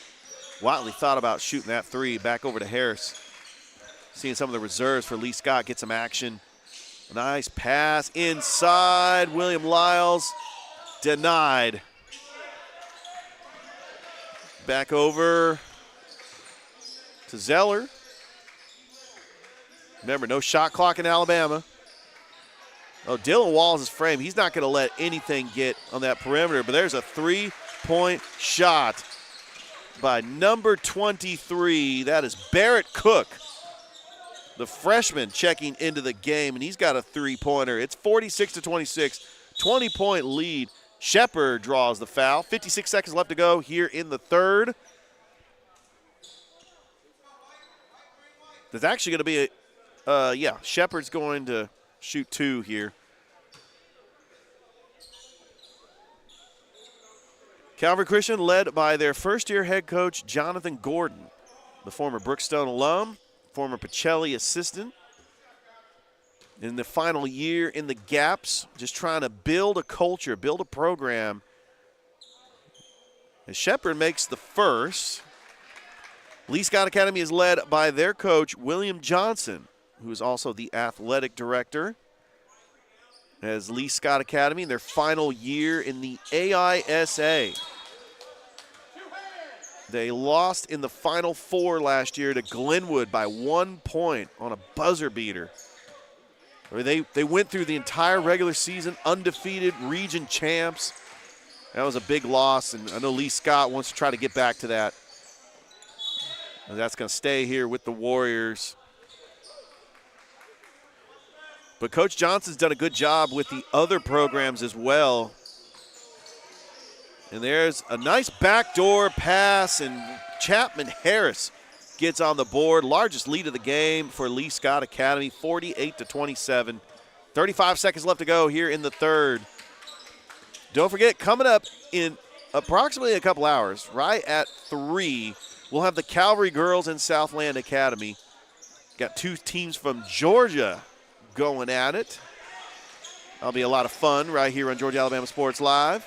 Watley thought about shooting that three. Back over to Harris. Seeing some of the reserves for Lee Scott get some action. Nice pass inside. William Lyles denied. Back over to Zeller. Remember, no shot clock in Alabama. Oh, Dylan Walls' frame. He's not going to let anything get on that perimeter, but there's a three-point shot by number 23. That is Barrett Cook, the freshman, checking into the game, and he's got a three-pointer. It's 46-26, 20-point lead. Shepard draws the foul. 56 seconds left to go here in the third. There's actually going to be Shepard's going to shoot 2 here. Calvary Christian led by their first-year head coach, Jonathan Gordon, the former Brookstone alum, former Pacelli assistant. In the final year in the gaps, just trying to build a culture, build a program. As Shepard makes the first. Lee Scott Academy is led by their coach, William Johnson, who is also the athletic director. As Lee Scott Academy in their final year in the AISA. They lost in the Final Four last year to Glenwood by 1 point on a buzzer beater. They went through the entire regular season undefeated, region champs. That was a big loss, and I know Lee Scott wants to try to get back to that. And that's going to stay here with the Warriors. But Coach Johnson's done a good job with the other programs as well. And there's a nice backdoor pass, and Chapman Harris gets on the board. Largest lead of the game for Lee Scott Academy, 48-27. 35 seconds left to go here in the third. Don't forget, coming up in approximately a couple hours, right at 3, we'll have the Calvary girls and Southland Academy. Got 2 teams from Georgia going at it. That'll be a lot of fun right here on Georgia Alabama Sports Live.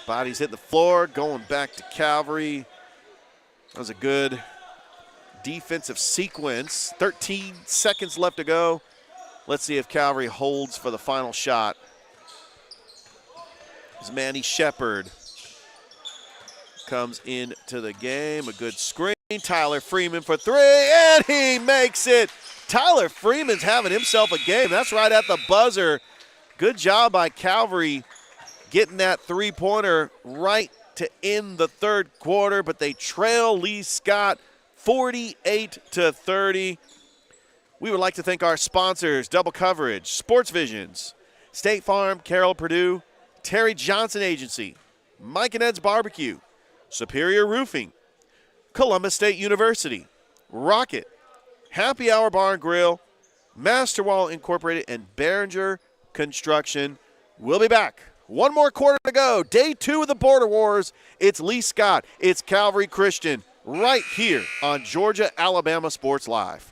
Bodies hit the floor, going back to Calvary. That was a good defensive sequence. 13 seconds left to go. Let's see if Calvary holds for the final shot. As Manny Shepard comes into the game. A good screen. Tyler Freeman for 3, and he makes it. Tyler Freeman's having himself a game. That's right at the buzzer. Good job by Calvary getting that three-pointer right to end the third quarter, but they trail Lee Scott 48-30. We would like to thank our sponsors, Double Coverage, Sports Visions, State Farm, Carroll Purdue, Terry Johnson Agency, Mike and Ed's Barbecue, Superior Roofing, Columbus State University, Rocket, Happy Hour Bar and Grill, Masterwall Incorporated, and Behringer Construction. We'll be back. One more quarter to go. Day 2 of the Border Wars. It's Lee Scott. It's Calvary Christian right here on Georgia Alabama Sports Live.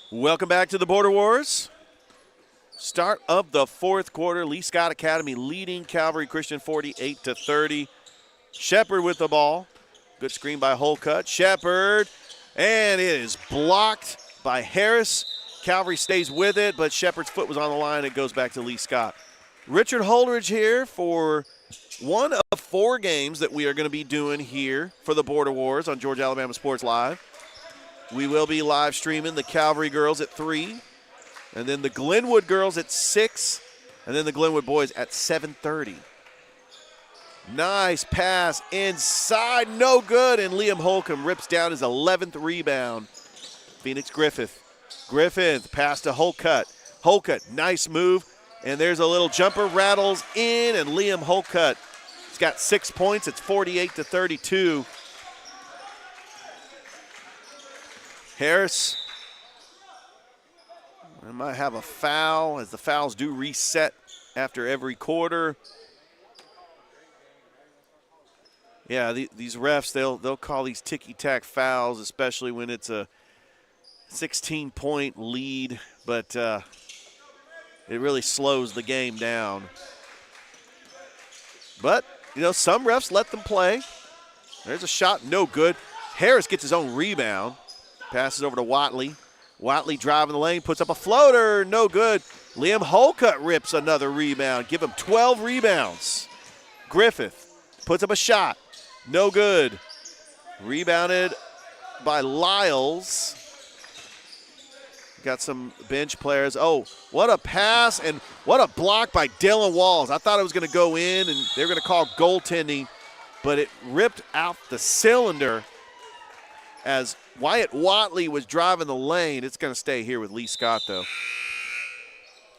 Welcome back to the Border Wars. Start of the fourth quarter. Lee Scott Academy leading Calvary Christian 48-30. Shepard with the ball. Good screen by Holcutt. Shepard, and it is blocked by Harris. Calvary stays with it, but Shepard's foot was on the line. It goes back to Lee Scott. Richard Holdridge here for one of 4 games that we are going to be doing here for the Border Wars on Georgia Alabama Sports Live. We will be live streaming the Calvary girls at 3, and then the Glenwood girls at 6, and then the Glenwood boys at 7:30. Nice pass inside, no good, and Liam Holcomb rips down his 11th rebound. Phoenix Griffith. Griffith pass to Holcutt. Holcutt, nice move, and there's a little jumper, rattles in, and Liam Holcutt has got 6 points. It's 48-32. Harris, I might have a foul, as the fouls do reset after every quarter. Yeah, these refs, they'll call these ticky-tack fouls, especially when it's a 16-point lead, but it really slows the game down. But, you know, some refs let them play. There's a shot, no good. Harris gets his own rebound. Passes over to Watley. Watley driving the lane, puts up a floater, no good. Liam Holcutt rips another rebound. Give him 12 rebounds. Griffith puts up a shot, no good. Rebounded by Lyles. Got some bench players. Oh, what a pass and what a block by Dylan Walls. I thought it was going to go in and they were going to call goaltending, but it ripped out the cylinder as Wyatt Watley was driving the lane. It's going to stay here with Lee Scott, though.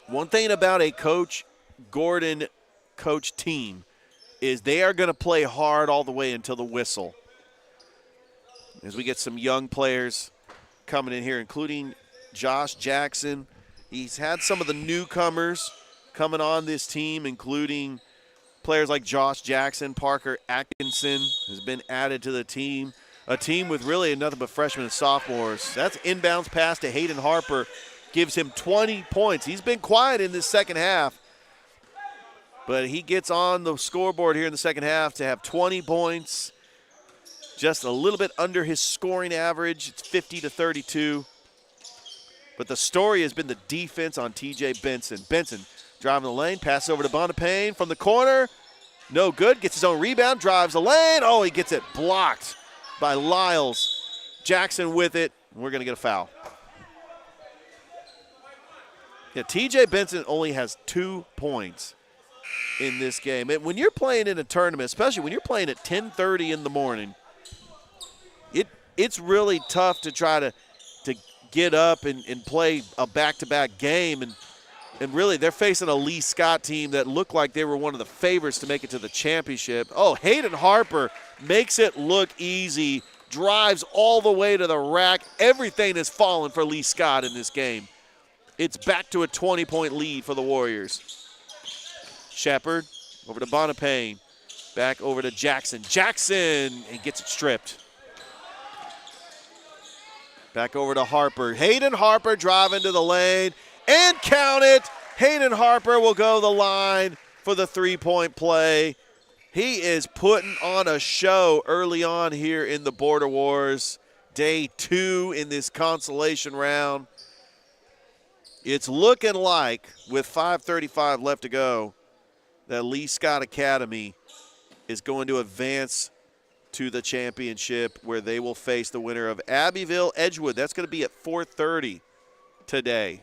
One thing about a Coach Gordon coach team is they are going to play hard all the way until the whistle. As we get some young players coming in here, including Josh Jackson. He's had some of the newcomers coming on this team, including players like Josh Jackson. Parker Atkinson has been added to the team. A team with really nothing but freshmen and sophomores. That's inbounds pass to Hayden Harper. Gives him 20 points. He's been quiet in this second half, but he gets on the scoreboard here in the second half to have 20 points. Just a little bit under his scoring average. It's 50-32. But the story has been the defense on T.J. Benson. Benson driving the lane, passes over to Bonapane from the corner. No good. Gets his own rebound, drives the lane. Oh, he gets it blocked by Lyles. Jackson with it. We're going to get a foul. Yeah, TJ Benson only has 2 points in this game. And when you're playing in a tournament, especially when you're playing at 10:30 in the morning, it's really tough to try to get up and play a back-to-back game. And really, they're facing a Lee Scott team that looked like they were one of the favorites to make it to the championship. Oh, Hayden Harper makes it look easy, drives all the way to the rack. Everything has fallen for Lee Scott in this game. It's back to a 20-point lead for the Warriors. Shepard over to Bonapane. Back over to Jackson. Jackson, and gets it stripped. Back over to Harper. Hayden Harper driving to the lane. And count it. Hayden Harper will go the line for the three-point play. He is putting on a show early on here in the Border Wars. Day 2 in this consolation round. It's looking like, with 5:35 left to go, that Lee Scott Academy is going to advance to the championship, where they will face the winner of Abbeville Edgewood. That's going to be at 4:30 today.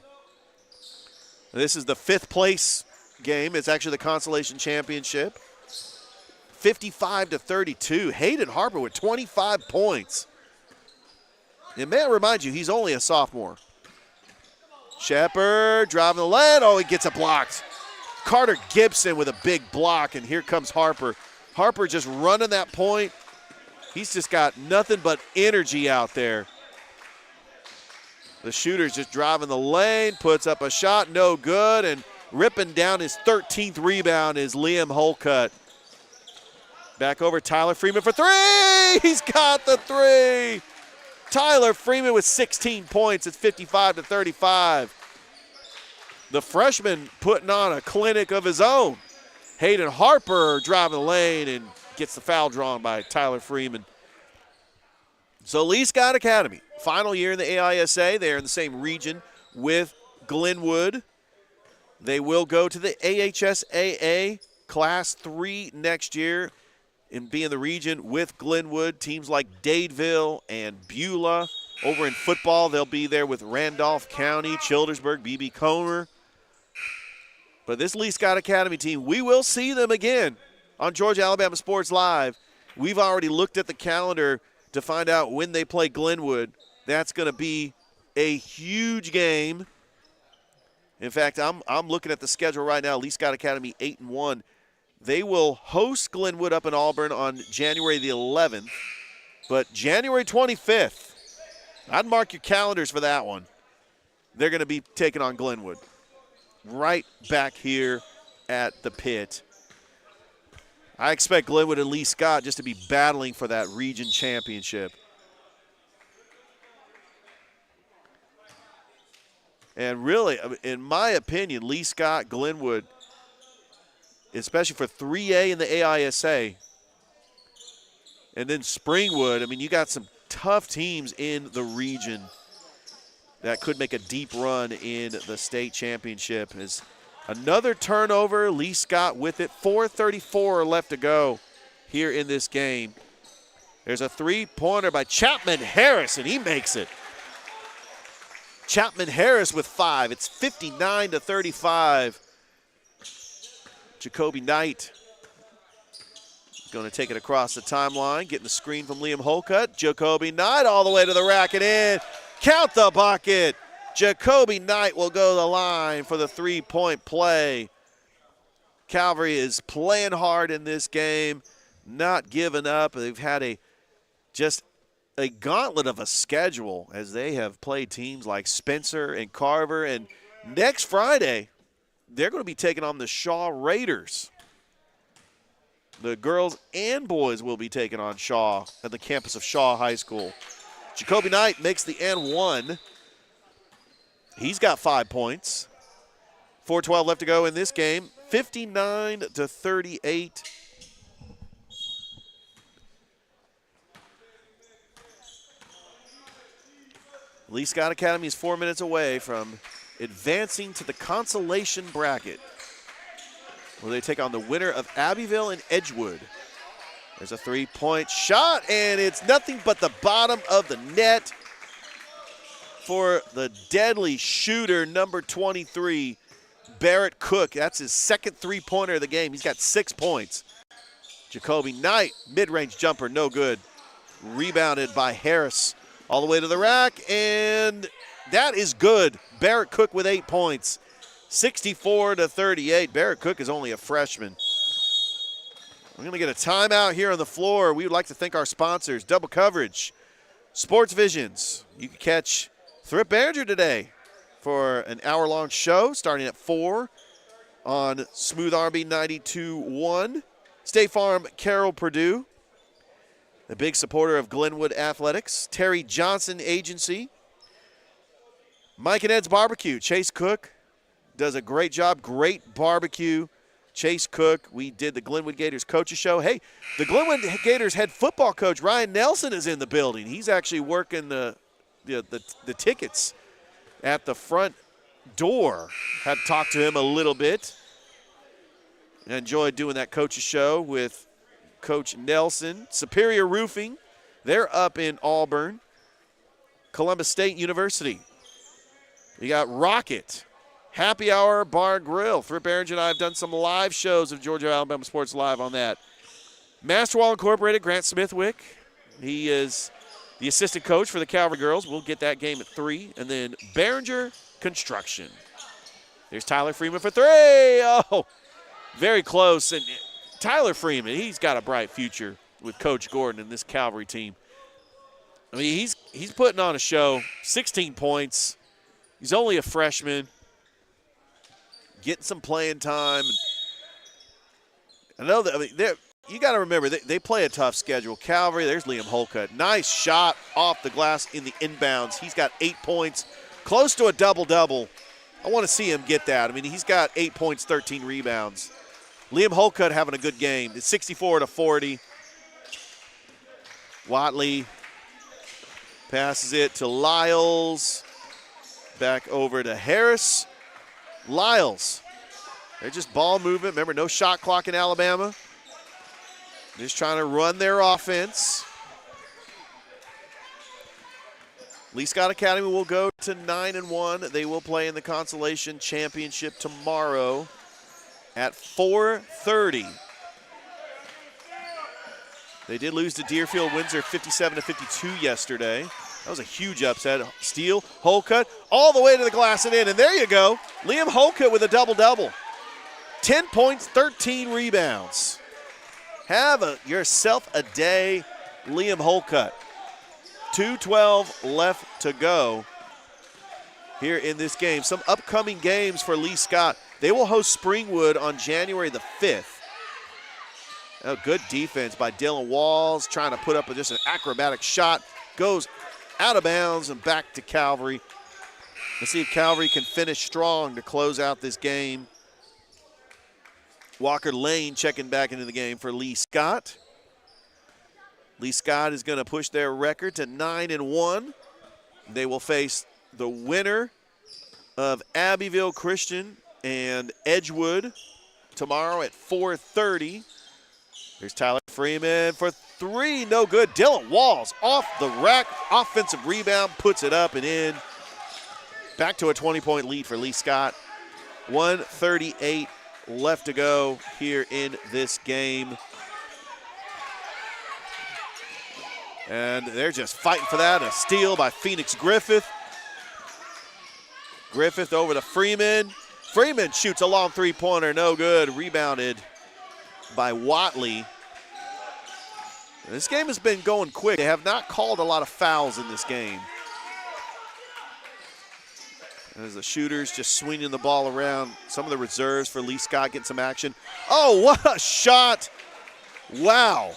This is the 5th place game. It's actually the consolation championship. 55-32. Hayden Harper with 25 points. And may I remind you, he's only a sophomore. Shepard driving the lane. Oh, he gets it blocked. Carter Gibson with a big block, and here comes Harper. Harper just running that point. He's just got nothing but energy out there. The shooter's just driving the lane, puts up a shot, no good, and ripping down his 13th rebound is Liam Holcutt. Back over Tyler Freeman for 3. He's got the 3. Tyler Freeman with 16 points. It's 55-35. The freshman putting on a clinic of his own. Hayden Harper driving the lane and gets the foul drawn by Tyler Freeman. So Lee Scott Academy, final year in the AISA. They are in the same region with Glenwood. They will go to the AHSAA Class 3 next year and be in the region with Glenwood. Teams like Dadeville and Beulah. Over in football, they'll be there with Randolph County, Childersburg, B.B. Comer. But this Lee Scott Academy team, we will see them again on Georgia Alabama Sports Live. We've already looked at the calendar to find out when they play Glenwood. That's going to be a huge game. In fact, I'm looking at the schedule right now. Lee Scott Academy 8-1. They will host Glenwood up in Auburn on January the 11th. But January 25th, I'd mark your calendars for that one. They're going to be taking on Glenwood right back here at the pit. I expect Glenwood and Lee Scott just to be battling for that region championship. And really, in my opinion, Lee Scott, Glenwood, especially for 3A in the AISA, and then Springwood, I mean, you got some tough teams in the region that could make a deep run in the state championship. As another turnover, Lee Scott with it. 4:34 left to go here in this game. There's a three-pointer by Chapman Harris, and he makes it. Chapman Harris with 5. It's 59-35. Jacoby Knight going to take it across the timeline, getting the screen from Liam Holcutt. Jacoby Knight all the way to the rack and in. Count the bucket. Jacoby Knight will go to the line for the three-point play. Calvary is playing hard in this game, not giving up. They've had just a gauntlet of a schedule as they have played teams like Spencer and Carver. And next Friday, they're going to be taking on the Shaw Raiders. The girls and boys will be taking on Shaw at the campus of Shaw High School. Jacoby Knight makes the N1. He's got 5 points. 4:12 left to go in this game. 59-38. Lee Scott Academy is 4 minutes away from advancing to the consolation bracket, where they take on the winner of Abbeville and Edgewood. There's a three-point shot, and it's nothing but the bottom of the net. for the deadly shooter, number 23, Barrett Cook. That's his second three-pointer of the game. He's got 6 points. Jacoby Knight, mid-range jumper, no good. Rebounded by Harris all the way to the rack, and that is good. Barrett Cook with 8 points, 64-38. Barrett Cook is only a freshman. We're going to get a timeout here on the floor. We would like to thank our sponsors, Double Coverage, Sports Visions. You can catch Thrift Behringer today for an hour-long show starting at 4 on Smooth R&B 92.1. State Farm, Carroll, Purdue. The big supporter of Glenwood Athletics. Terry Johnson Agency. Mike and Ed's Barbecue. Chase Cook does a great job. Great barbecue. Chase Cook. We did the Glenwood Gators Coaches Show. Hey, the Glenwood Gators head football coach, Ryan Nelson, is in the building. He's actually working the tickets at the front door. Had to talk to him a little bit. I enjoyed doing that Coaches Show with Coach Nelson. Superior Roofing, they're up in Auburn. Columbus State University. You got Rocket, Happy Hour Bar Grill. Thrift Behringer and I have done some live shows of Georgia Alabama Sports Live on that. Masterwall Incorporated, Grant Smithwick. He is the assistant coach for the Calvary girls. We'll get that game at 3. And then Behringer Construction. There's Tyler Freeman for 3. Oh, very close. And Tyler Freeman, he's got a bright future with Coach Gordon and this Calvary team. I mean, he's putting on a show. 16 points. He's only a freshman. Getting some playing time. I know that. I mean, you got to remember they play a tough schedule. Calvary. There's Liam Holcutt. Nice shot off the glass in the inbounds. He's got 8 points, close to a double-double. I want to see him get that. I mean, he's got 8 points, 13 rebounds. Liam Holcutt having a good game. It's 64-40. Watley passes it to Lyles. Back over to Harris. Lyles. They're just ball movement. Remember, no shot clock in Alabama. Just trying to run their offense. Lee Scott Academy will go to 9-1. They will play in the Consolation Championship tomorrow at 4:30. They did lose to Deerfield Windsor 57-52 yesterday. That was a huge upset. Steele, Holcutt, all the way to the glass and in. And there you go. Liam Holcutt with a double-double. 10 points, 13 rebounds. Have yourself a day, Liam Holcutt. 2:12 left to go here in this game. Some upcoming games for Lee Scott. They will host Springwood on January the 5th. Oh, good defense by Dylan Walls, trying to put up just an acrobatic shot. Goes out of bounds and back to Calvary. Let's see if Calvary can finish strong to close out this game. Walker Lane checking back into the game for Lee Scott. Lee Scott is going to push their record to 9-1. They will face the winner of Abbeville Christian and Edgewood tomorrow at 4:30. There's Tyler Freeman for 3, no good. Dylan Walls off the rack, offensive rebound, puts it up and in. Back to a 20-point lead for Lee Scott. 1:38 left to go here in this game. And they're just fighting for that. A steal by Phoenix Griffith. Griffith over to Freeman. Freeman shoots a long three-pointer, no good. Rebounded by Watley. This game has been going quick. They have not called a lot of fouls in this game. As the shooters just swinging the ball around. Some of the reserves for Lee Scott getting some action. Oh, what a shot. Wow.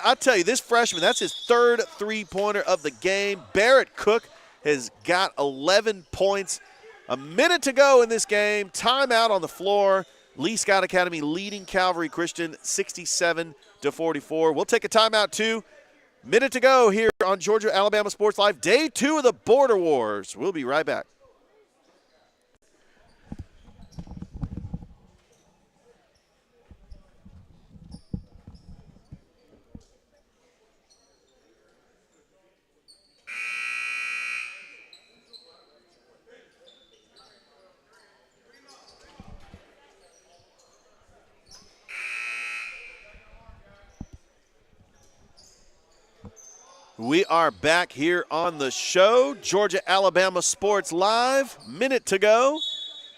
I tell you, this freshman, that's his 3rd three-pointer of the game. Barrett Cook has got 11 points. A minute to go in this game. Timeout on the floor. Lee Scott Academy leading Calvary Christian 67-44. We'll take a timeout too. Minute to go here on Georgia Alabama Sports Live. Day 2 of the Border Wars. We'll be right back. We are back here on the show. Georgia-Alabama Sports Live. Minute to go.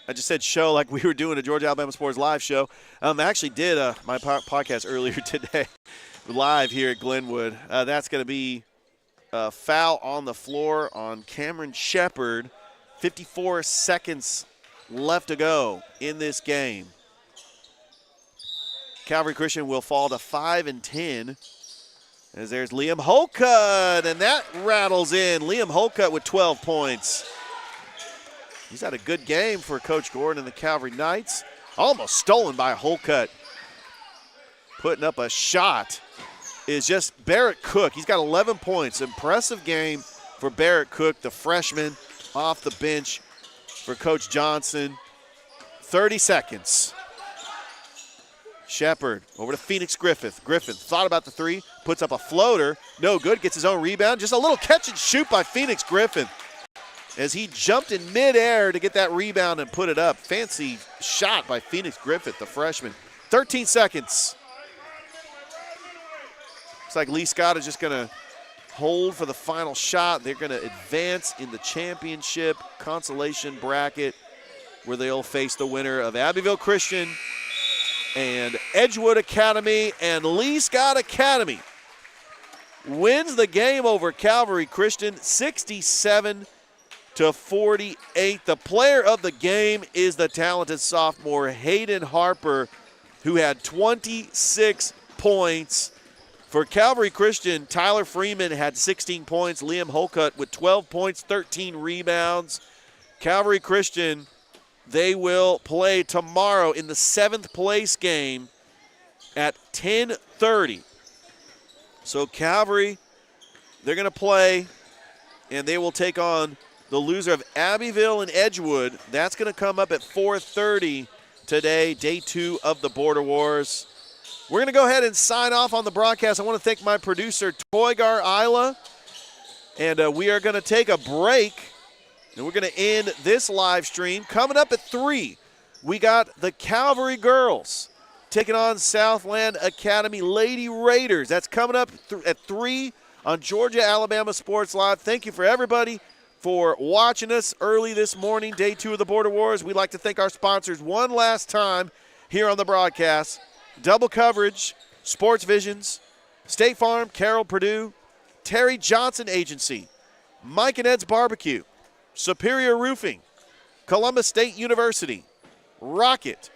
I just said show like we were doing a Georgia-Alabama Sports Live show. I actually did my podcast earlier today live here at Glenwood. That's going to be a foul on the floor on Cameron Shepard. 54 seconds left to go in this game. Calvary Christian will fall to 5-10. As there's Liam Holcutt, and that rattles in. Liam Holcutt with 12 points. He's had a good game for Coach Gordon and the Calvary Knights. Almost stolen by Holcutt. Putting up a shot is just Barrett Cook. He's got 11 points. Impressive game for Barrett Cook, the freshman off the bench for Coach Johnson. 30 seconds. Shepard over to Phoenix Griffith. Griffith thought about the three, puts up a floater. No good, gets his own rebound. Just a little catch and shoot by Phoenix Griffith as he jumped in midair to get that rebound and put it up. Fancy shot by Phoenix Griffith, the freshman. 13 seconds. Looks like Lee Scott is just going to hold for the final shot. They're going to advance in the championship consolation bracket where they'll face the winner of Abbeville Christian and Edgewood Academy, and Lee Scott Academy wins the game over Calvary Christian 67-48. The player of the game is the talented sophomore Hayden Harper, who had 26 points. For Calvary Christian, Tyler Freeman had 16 points. Liam Holcutt with 12 points, 13 rebounds. Calvary Christian, they will play tomorrow in the 7th place game at 10:30. So Calvary, they're going to play, and they will take on the loser of Abbeville and Edgewood. That's going to come up at 4:30 today, day 2 of the Border Wars. We're going to go ahead and sign off on the broadcast. I want to thank my producer, Toygar Isla, and we are going to take a break. And we're going to end this live stream. Coming up at 3, we got the Calvary girls taking on Southland Academy Lady Raiders. That's coming up at 3 on Georgia-Alabama Sports Live. Thank you for everybody for watching us early this morning, day 2 of the Border Wars. We'd like to thank our sponsors one last time here on the broadcast. Double Coverage, Sports Visions, State Farm, Carroll Purdue, Terry Johnson Agency, Mike and Ed's Barbecue, Superior Roofing, Columbus State University, Rocket,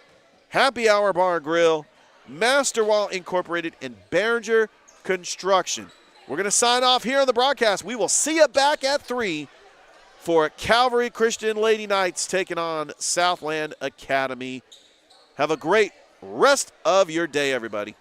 Happy Hour Bar and Grill, Master Wall Incorporated, and Behringer Construction. We're going to sign off here on the broadcast. We will see you back at 3 for Calvary Christian Lady Knights taking on Southland Academy. Have a great rest of your day, everybody.